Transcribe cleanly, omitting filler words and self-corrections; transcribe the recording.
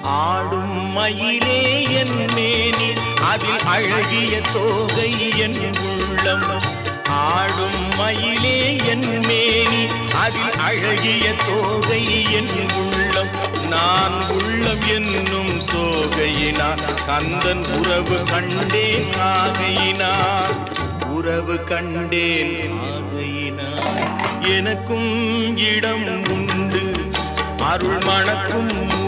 ஆடும் மயிலே என் மேனி அதில் அழகிய தோகை என் உள்ளம். ஆடும் மயிலே என் மேனி அதில் அழகிய தோகை என் உள்ளம். நான் உள்ளம் என்னும் தோகையினார் கந்தன் உறவு கண்டேன் ஆகையினார். உறவு கண்டேன் ஆகையினார். எனக்கும் இடம் உண்டு அருள் மணக்கும்